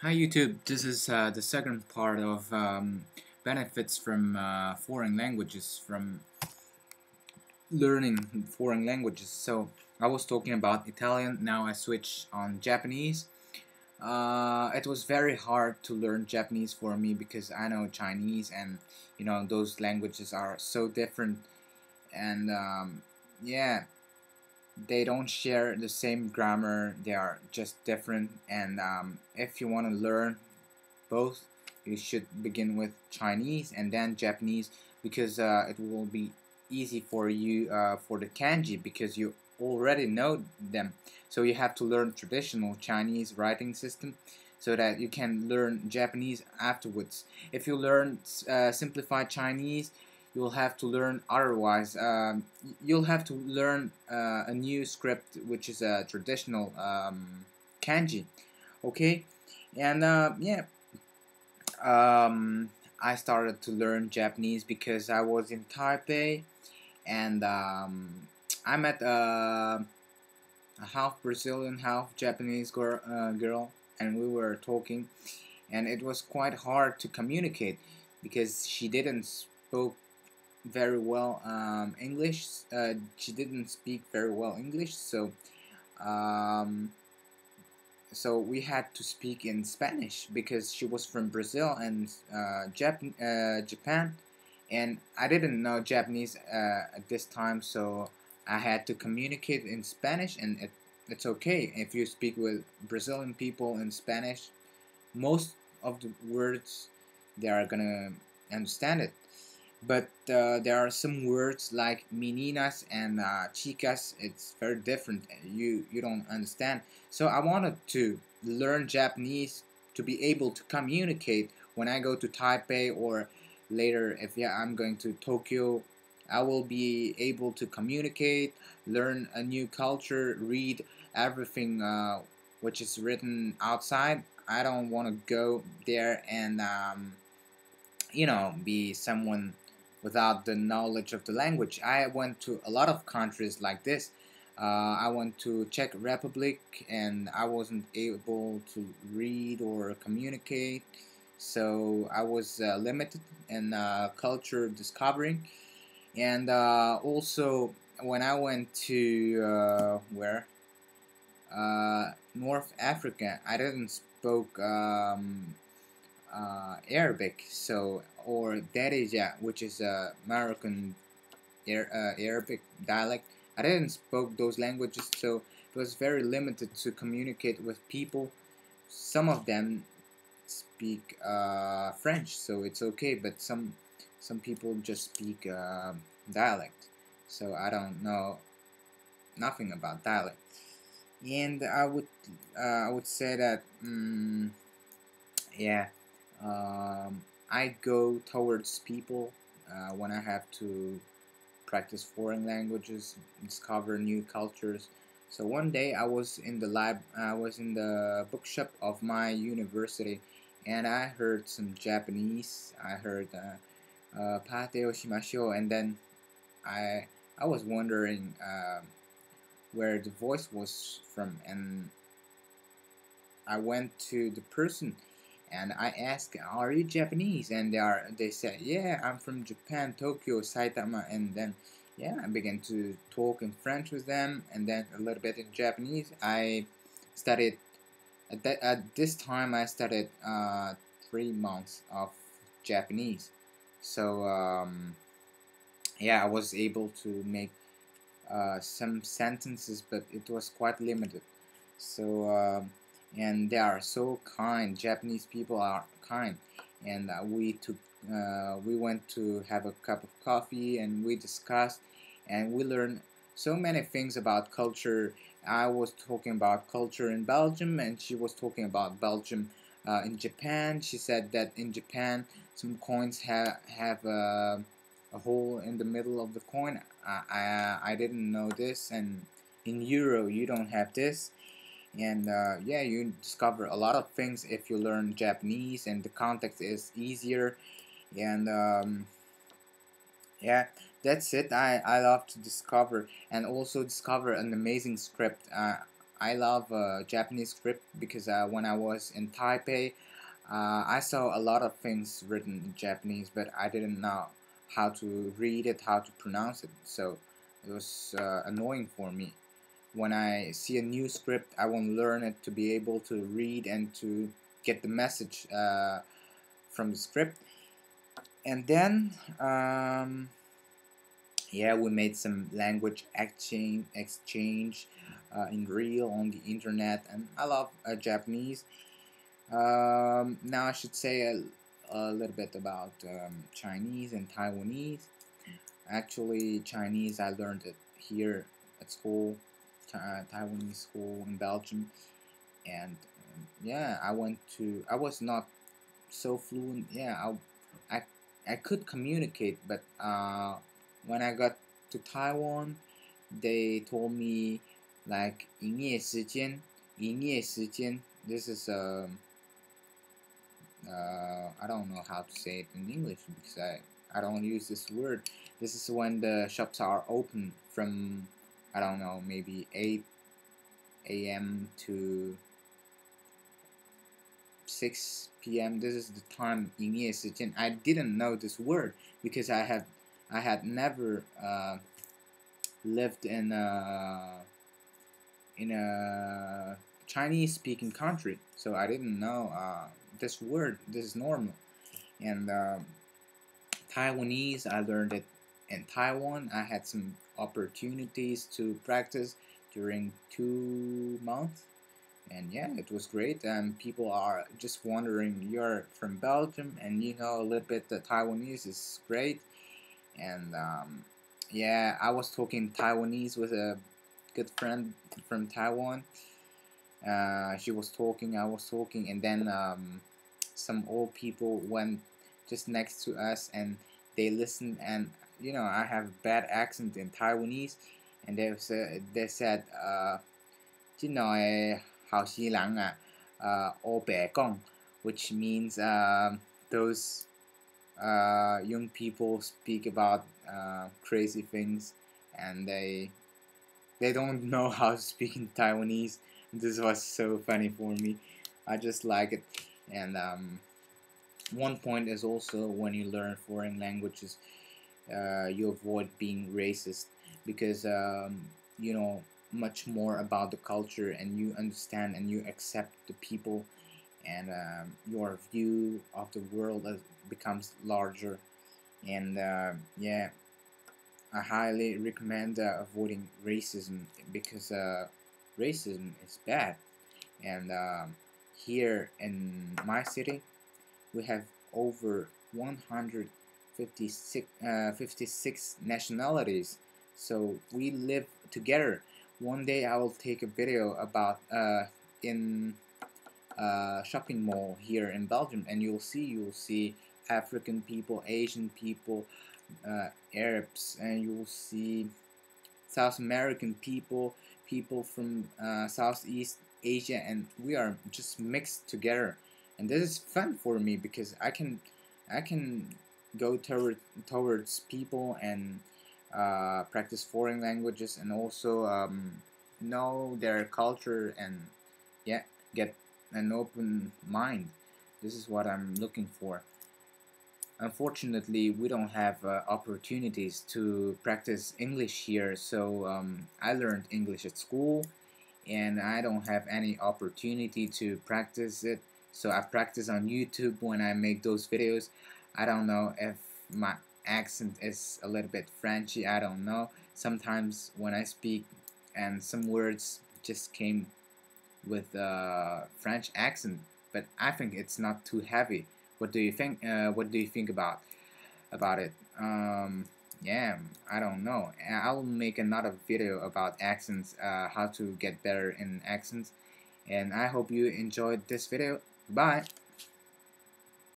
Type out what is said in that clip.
Hi YouTube, this is the second part of benefits from foreign languages, from learning foreign languages. So I was talking about Italian, now I switch on Japanese. It was very hard to learn Japanese for me because I know Chinese, and those languages are so different, and yeah, they don't share the same grammar, they are just different. And if you want to learn both, you should begin with Chinese and then Japanese, because it will be easy for you for the kanji, because you already know them. So you have to learn traditional Chinese writing system so that you can learn Japanese afterwards. If you learn simplified Chinese, you'll have to learn otherwise. You'll have to learn a new script, which is a traditional kanji. Okay, and yeah, I started to learn Japanese because I was in Taipei, and I met a half Brazilian, half Japanese girl, and we were talking, and it was quite hard to communicate because she didn't spoke very well English. She didn't speak very well English, so um, we had to speak in Spanish because she was from Brazil and Japan, and I didn't know Japanese at this time, so I had to communicate in Spanish, and it's okay if you speak with Brazilian people in Spanish. Most of the words they are gonna understand it, but there are some words like meninas and chicas. It's very different. You don't understand. So I wanted to learn Japanese to be able to communicate when I go to Taipei, or later if I'm going to Tokyo. I will be able to communicate, learn a new culture, read everything which is written outside. I don't want to go there and be someone without the knowledge of the language. I went to a lot of countries like this. I went to Czech Republic, and I wasn't able to read or communicate, so I was limited in culture discovering. And also, when I went to North Africa, I didn't spoke Arabic, so, or Darija, which is a Moroccan Arabic dialect. I didn't spoke those languages, so it was very limited to communicate with people. Some of them speak French, so it's okay, but some people just speak dialect, so I don't know nothing about dialect. And I would say that yeah, I go towards people when I have to practice foreign languages, discover new cultures. So one day I was in the bookshop of my university, and I heard some Japanese. I heard "Pate o shimashou," and then I I was wondering where the voice was from, and I went to the person and I asked, "Are you Japanese?" And they said, "Yeah, I'm from Japan, Tokyo, Saitama." And then, yeah, I began to talk in French with them, and then a little bit in Japanese. I studied at this time. I studied 3 months of Japanese, so yeah, I was able to make some sentences, but it was quite limited. So and they are so kind. Japanese people are kind, and we went to have a cup of coffee, and we discussed, and we learned so many things about culture. I was talking about culture in Belgium, and she was talking about Belgium in Japan. She said that in Japan some coins have a hole in the middle of the coin. I didn't know this, and in Euro you don't have this. And yeah, you discover a lot of things if you learn Japanese, and the context is easier. And yeah, that's it. I love to discover, and also discover an amazing script. I love Japanese script because when I was in Taipei, I saw a lot of things written in Japanese, but I didn't know how to read it, how to pronounce it. So it was annoying for me. When I see a new script, I want to learn it to be able to read and to get the message from the script. And then, yeah, we made some language exchange in real on the internet, and I love Japanese. Now I should say a little bit about Chinese and Taiwanese. Actually, Chinese I learned it here at school, Taiwanese school in Belgium, and yeah, I was not so fluent. Yeah, I, I could communicate, but when I got to Taiwan, they told me like 营业时间. This is I don't know how to say it in English because I don't use this word. This is when the shops are open from, I don't know, maybe 8 a.m. to 6 p.m. This is the time 营业时间. I didn't know this word because I had never lived in a Chinese speaking country, so I didn't know this word. This is normal. And Taiwanese, I learned it in Taiwan. I had some opportunities to practice during 2 months, and yeah, it was great. And people are just wondering, you're from Belgium and you know a little bit the Taiwanese is great. And yeah, I was talking Taiwanese with a good friend from Taiwan. She was talking, I was talking, and then some old people went just next to us and they listened. And you know, I have bad accent in Taiwanese, and they said 今年好西人啊黑白讲 which means those young people speak about crazy things, and they don't know how to speak in Taiwanese. This was so funny for me. I just like it. And one point is also when you learn foreign languages, you avoid being racist because you know much more about the culture, and you understand and you accept the people, and your view of the world becomes larger. And yeah, I highly recommend avoiding racism because racism is bad. And here in my city, we have over 56 nationalities. So we live together. One day I will take a video about in shopping mall here in Belgium, and you'll see African people, Asian people, Arabs, and you'll see South American people, people from Southeast Asia, and we are just mixed together. And this is fun for me because I can go towards people and practice foreign languages, and also know their culture, and yeah, get an open mind. This is what I'm looking for. Unfortunately, we don't have opportunities to practice English here, so I learned English at school, and I don't have any opportunity to practice it. So I practice on YouTube when I make those videos. I don't know if my accent is a little bit Frenchy. I don't know. Sometimes when I speak, and some words just came with a French accent, but I think it's not too heavy. What do you think? What do you think about it? Yeah, I don't know. I'll make another video about accents, how to get better in accents, and I hope you enjoyed this video. Bye.